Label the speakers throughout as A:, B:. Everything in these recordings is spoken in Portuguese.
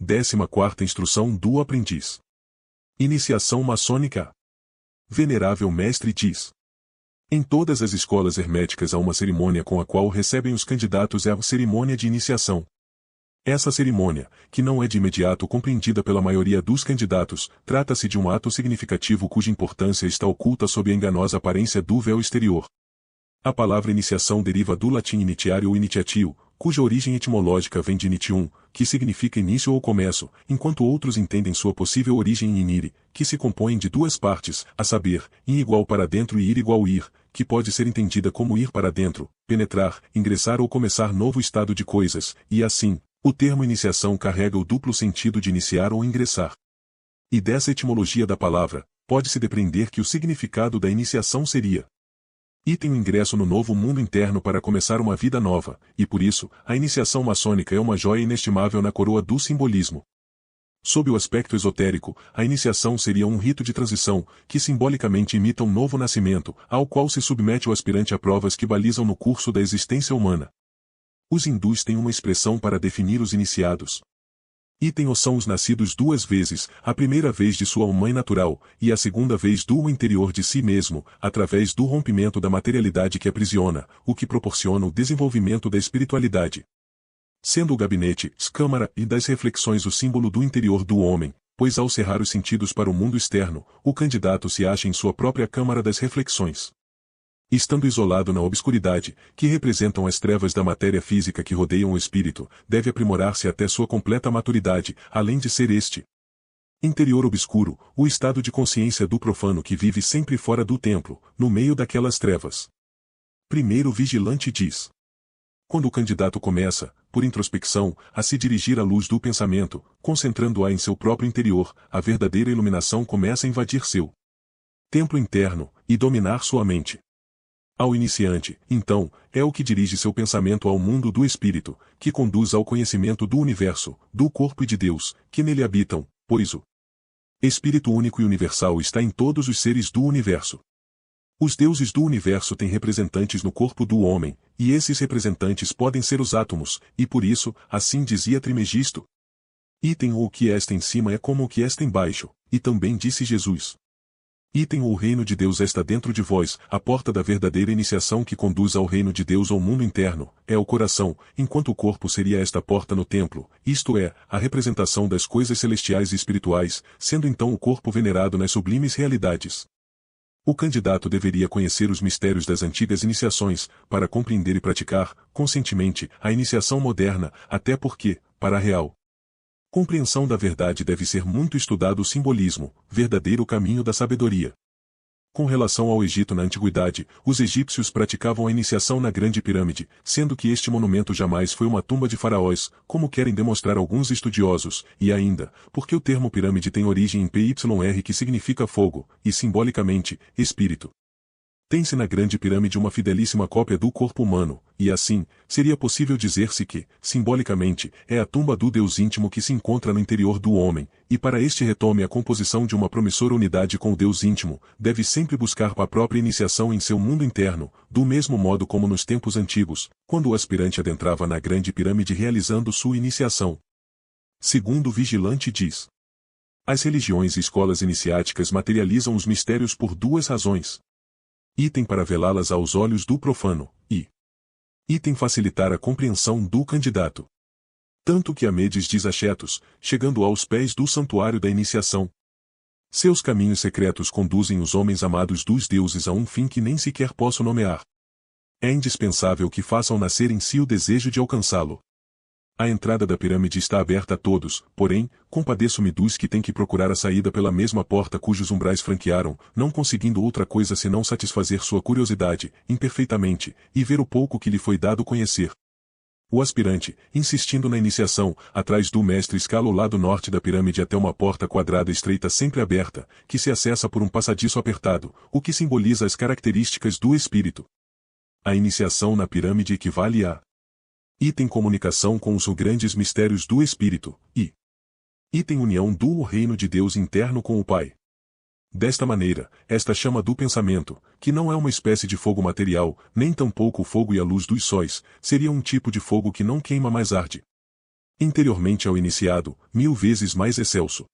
A: 14ª Instrução do Aprendiz. Iniciação maçônica. Venerável Mestre diz. Em todas as escolas herméticas há uma cerimônia com a qual recebem os candidatos, é a cerimônia de iniciação. Essa cerimônia, que não é de imediato compreendida pela maioria dos candidatos, trata-se de um ato significativo cuja importância está oculta sob a enganosa aparência do véu exterior. A palavra iniciação deriva do latim initiare ou initiatio, cuja origem etimológica vem de initium, que significa início ou começo, enquanto outros entendem sua possível origem em inire, que se compõe de duas partes, a saber, in igual para dentro e ir igual ir, que pode ser entendida como ir para dentro, penetrar, ingressar ou começar novo estado de coisas, e assim, o termo iniciação carrega o duplo sentido de iniciar ou ingressar. E dessa etimologia da palavra, pode-se depreender que o significado da iniciação seria item o ingresso no novo mundo interno para começar uma vida nova, e por isso, a iniciação maçônica é uma joia inestimável na coroa do simbolismo. Sob o aspecto esotérico, a iniciação seria um rito de transição, que simbolicamente imita um novo nascimento, ao qual se submete o aspirante a provas que balizam no curso da existência humana. Os hindus têm uma expressão para definir os iniciados. Item ou são os nascidos duas vezes, a primeira vez de sua mãe natural, e a segunda vez do interior de si mesmo, através do rompimento da materialidade que aprisiona, o que proporciona o desenvolvimento da espiritualidade. Sendo o gabinete, câmara e das reflexões o símbolo do interior do homem, pois ao cerrar os sentidos para o mundo externo, o candidato se acha em sua própria câmara das reflexões. Estando isolado na obscuridade, que representam as trevas da matéria física que rodeiam o espírito, deve aprimorar-se até sua completa maturidade, além de ser este interior obscuro, o estado de consciência do profano que vive sempre fora do templo, no meio daquelas trevas. Primeiro vigilante diz. Quando o candidato começa, por introspecção, a se dirigir à luz do pensamento, concentrando-a em seu próprio interior, a verdadeira iluminação começa a invadir seu templo interno, e dominar sua mente. Ao iniciante, então, é o que dirige seu pensamento ao mundo do espírito, que conduz ao conhecimento do universo, do corpo e de Deus, que nele habitam, pois o Espírito único e universal está em todos os seres do universo. Os deuses do universo têm representantes no corpo do homem, e esses representantes podem ser os átomos, e por isso, assim dizia Trimegisto. Item o que está em cima é como o que está embaixo, e também disse Jesus. Item o reino de Deus está dentro de vós, a porta da verdadeira iniciação que conduz ao reino de Deus ou mundo interno, é o coração, enquanto o corpo seria esta porta no templo, isto é, a representação das coisas celestiais e espirituais, sendo então o corpo venerado nas sublimes realidades. O candidato deveria conhecer os mistérios das antigas iniciações, para compreender e praticar, conscientemente, a iniciação moderna, até porque, para a real compreensão da verdade deve ser muito estudado o simbolismo, verdadeiro caminho da sabedoria. Com relação ao Egito na antiguidade, os egípcios praticavam a iniciação na Grande Pirâmide, sendo que este monumento jamais foi uma tumba de faraós, como querem demonstrar alguns estudiosos, e ainda, porque o termo pirâmide tem origem em PYR que significa fogo, e simbolicamente, espírito. Tem-se na Grande Pirâmide uma fidelíssima cópia do corpo humano, e assim, seria possível dizer-se que, simbolicamente, é a tumba do Deus íntimo que se encontra no interior do homem, e para este retome a composição de uma promissora unidade com o Deus íntimo, deve sempre buscar a própria iniciação em seu mundo interno, do mesmo modo como nos tempos antigos, quando o aspirante adentrava na Grande Pirâmide realizando sua iniciação. Segundo o vigilante diz. As religiões e escolas iniciáticas materializam os mistérios por duas razões. Item para velá-las aos olhos do profano, e item facilitar a compreensão do candidato. Tanto que Amedes diz a Chetos, chegando aos pés do santuário da iniciação. Seus caminhos secretos conduzem os homens amados dos deuses a um fim que nem sequer posso nomear. É indispensável que façam nascer em si o desejo de alcançá-lo. A entrada da pirâmide está aberta a todos, porém, compadeço-me dos que têm que procurar a saída pela mesma porta cujos umbrais franquearam, não conseguindo outra coisa senão satisfazer sua curiosidade, imperfeitamente, e ver o pouco que lhe foi dado conhecer. O aspirante, insistindo na iniciação, atrás do mestre escala o lado norte da pirâmide até uma porta quadrada estreita sempre aberta, que se acessa por um passadiço apertado, o que simboliza as características do espírito. A iniciação na pirâmide equivale a item comunicação com os grandes mistérios do Espírito, e item união do reino de Deus interno com o Pai. Desta maneira, esta chama do pensamento, que não é uma espécie de fogo material, nem tampouco o fogo e a luz dos sóis, seria um tipo de fogo que não queima mas arde. interiormente ao iniciado, 1000 vezes mais excelso.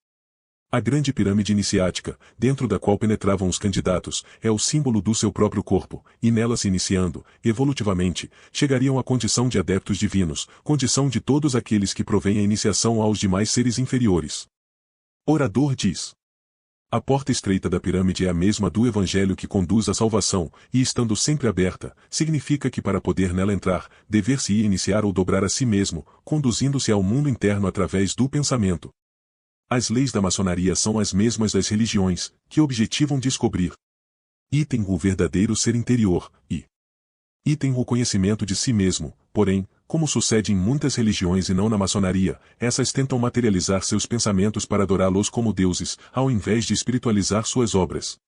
A: A grande pirâmide iniciática, dentro da qual penetravam os candidatos, é o símbolo do seu próprio corpo, e nela se iniciando, evolutivamente, chegariam à condição de adeptos divinos, condição de todos aqueles que provêm a iniciação aos demais seres inferiores. Orador diz: a porta estreita da pirâmide é a mesma do Evangelho que conduz à salvação, e estando sempre aberta, significa que para poder nela entrar, dever-se-ia iniciar ou dobrar a si mesmo, conduzindo-se ao mundo interno através do pensamento. As leis da maçonaria são as mesmas das religiões, que objetivam descobrir. Item o verdadeiro ser interior, e item o conhecimento de si mesmo, porém, como sucede em muitas religiões e não na maçonaria, essas tentam materializar seus pensamentos para adorá-los como deuses, ao invés de espiritualizar suas obras.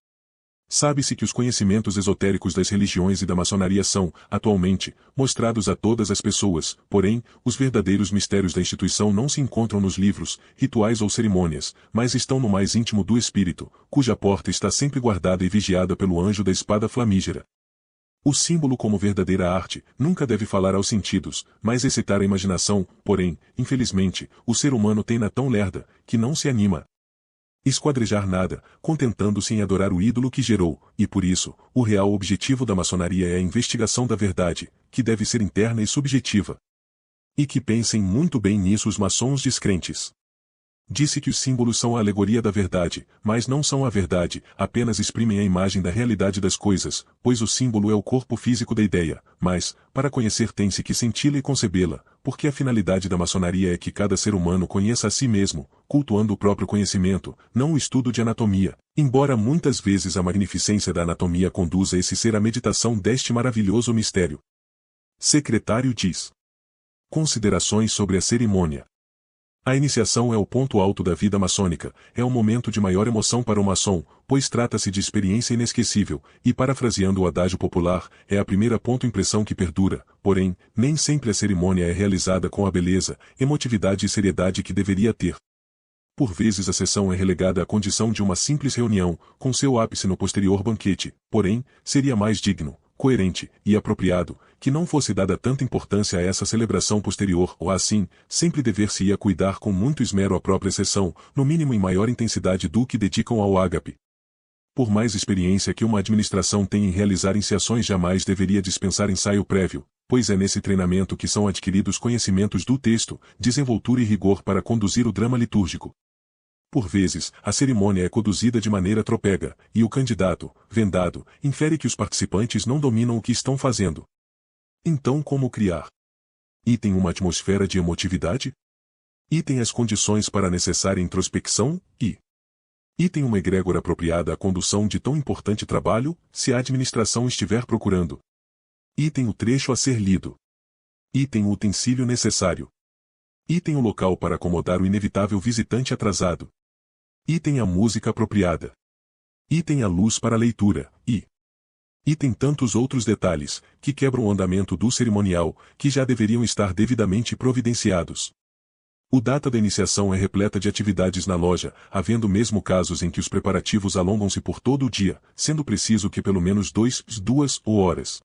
A: Sabe-se que os conhecimentos esotéricos das religiões e da maçonaria são, atualmente, mostrados a todas as pessoas, porém, os verdadeiros mistérios da instituição não se encontram nos livros, rituais ou cerimônias, mas estão no mais íntimo do espírito, cuja porta está sempre guardada e vigiada pelo anjo da espada flamígera. O símbolo como verdadeira arte, nunca deve falar aos sentidos, mas excitar a imaginação, porém, infelizmente, o ser humano tem-na tão lerda, que não se anima esquadrejar nada, contentando-se em adorar o ídolo que gerou, e por isso, o real objetivo da maçonaria é a investigação da verdade, que deve ser interna e subjetiva. E que pensem muito bem nisso os maçons descrentes. Disse que os símbolos são a alegoria da verdade, mas não são a verdade, apenas exprimem a imagem da realidade das coisas, pois o símbolo é o corpo físico da ideia, mas, para conhecer tem-se que senti-la e concebê-la, porque a finalidade da maçonaria é que cada ser humano conheça a si mesmo, cultuando o próprio conhecimento, não o estudo de anatomia, embora muitas vezes a magnificência da anatomia conduza esse ser à meditação deste maravilhoso mistério. Secretário diz: considerações sobre a cerimônia. A iniciação é o ponto alto da vida maçônica, é o momento de maior emoção para o maçom, pois trata-se de experiência inesquecível, e parafraseando o adágio popular, é a primeira impressão que perdura, porém, nem sempre a cerimônia é realizada com a beleza, emotividade e seriedade que deveria ter. Por vezes a sessão é relegada à condição de uma simples reunião, com seu ápice no posterior banquete, porém, seria mais digno, coerente e apropriado, que não fosse dada tanta importância a essa celebração posterior ou assim, sempre dever-se-ia cuidar com muito esmero a própria sessão, no mínimo em maior intensidade do que dedicam ao ágape. Por mais experiência que uma administração tenha em realizar iniciações jamais deveria dispensar ensaio prévio, pois é nesse treinamento que são adquiridos conhecimentos do texto, desenvoltura e rigor para conduzir o drama litúrgico. Por vezes, a cerimônia é conduzida de maneira trapega, e o candidato, vendado, infere que os participantes não dominam o que estão fazendo. Então como criar? Item uma atmosfera de emotividade? Item as condições para a necessária introspecção, e item uma egrégora apropriada à condução de tão importante trabalho, se a administração estiver procurando. Item o trecho a ser lido. Item o utensílio necessário. Item o local para acomodar o inevitável visitante atrasado. Item a música apropriada. Item a luz para a leitura, e item tantos outros detalhes, que quebram o andamento do cerimonial, que já deveriam estar devidamente providenciados. O data da iniciação é repleta de atividades na loja, havendo mesmo casos em que os preparativos alongam-se por todo o dia, sendo preciso que pelo menos 2 horas.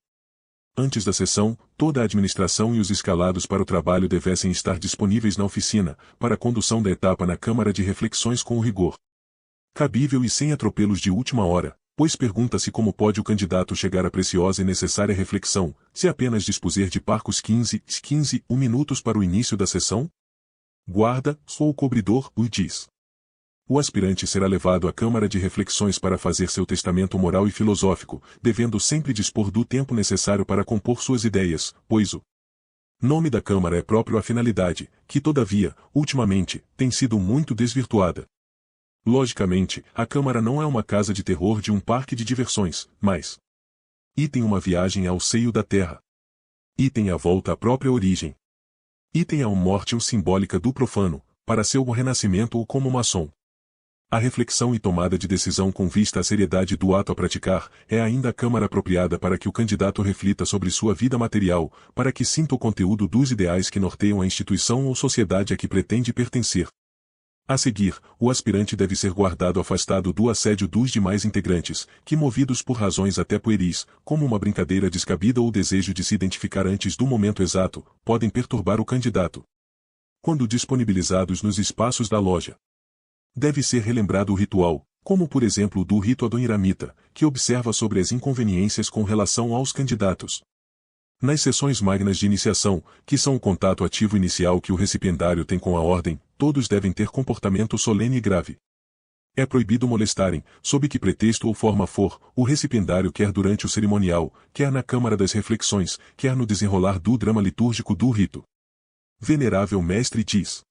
A: Antes da sessão, toda a administração e os escalados para o trabalho devessem estar disponíveis na oficina, para a condução da etapa na Câmara de Reflexões com o rigor cabível e sem atropelos de última hora, pois pergunta-se como pode o candidato chegar à preciosa e necessária reflexão, se apenas dispuser de parcos 15 minutos para o início da sessão? Guarda, ou o cobridor, o diz. O aspirante será levado à Câmara de Reflexões para fazer seu testamento moral e filosófico, devendo sempre dispor do tempo necessário para compor suas ideias, pois o nome da Câmara é próprio à finalidade, que todavia, ultimamente, tem sido muito desvirtuada. Logicamente, a Câmara não é uma casa de terror de um parque de diversões, mas item uma viagem ao seio da terra. Item a volta à própria origem. Item a uma morte simbólica do profano, para seu renascimento ou como maçom. A reflexão e tomada de decisão com vista à seriedade do ato a praticar, é ainda a câmara apropriada para que o candidato reflita sobre sua vida material, para que sinta o conteúdo dos ideais que norteiam a instituição ou sociedade a que pretende pertencer. A seguir, o aspirante deve ser guardado afastado do assédio dos demais integrantes, que movidos por razões até pueris, como uma brincadeira descabida ou desejo de se identificar antes do momento exato, podem perturbar o candidato. quando disponibilizados nos espaços da loja. Deve ser relembrado o ritual, como por exemplo o do rito adoniramita, que observa sobre as inconveniências com relação aos candidatos. Nas sessões magnas de iniciação, que são o contato ativo inicial que o recipiendário tem com a ordem, todos devem ter comportamento solene e grave. É proibido molestarem, sob que pretexto ou forma for, o recipiendário quer durante o cerimonial, quer na Câmara das Reflexões, quer no desenrolar do drama litúrgico do rito. Venerável mestre diz.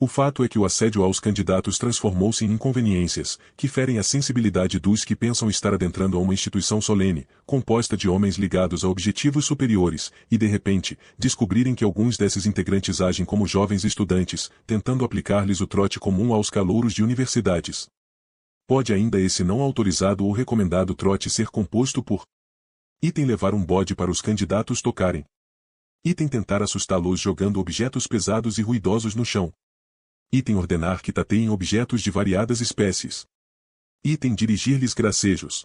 A: O fato é que o assédio aos candidatos transformou-se em inconveniências, que ferem a sensibilidade dos que pensam estar adentrando a uma instituição solene, composta de homens ligados a objetivos superiores, e de repente, descobrirem que alguns desses integrantes agem como jovens estudantes, tentando aplicar-lhes o trote comum aos calouros de universidades. Pode ainda esse não autorizado ou recomendado trote ser composto por item levar um bode para os candidatos tocarem. Item tentar assustá-los jogando objetos pesados e ruidosos no chão. Item ordenar que tateiem objetos de variadas espécies. Item dirigir-lhes gracejos.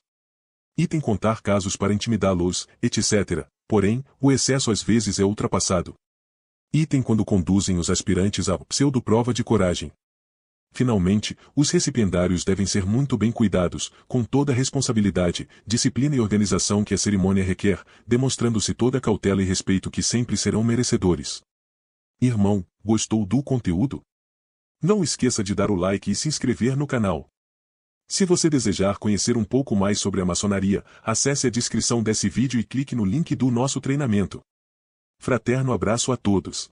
A: Item contar casos para intimidá-los, etc. Porém, o excesso às vezes é ultrapassado. Item quando conduzem os aspirantes à pseudo-prova de coragem. Finalmente, os recipiendários devem ser muito bem cuidados, com toda a responsabilidade, disciplina e organização que a cerimônia requer, demonstrando-se toda a cautela e respeito que sempre serão merecedores. Irmão, gostou do conteúdo? Não esqueça de dar o like e se inscrever no canal. Se você desejar conhecer um pouco mais sobre a maçonaria, acesse a descrição desse vídeo e clique no link do nosso treinamento. Fraterno abraço a todos.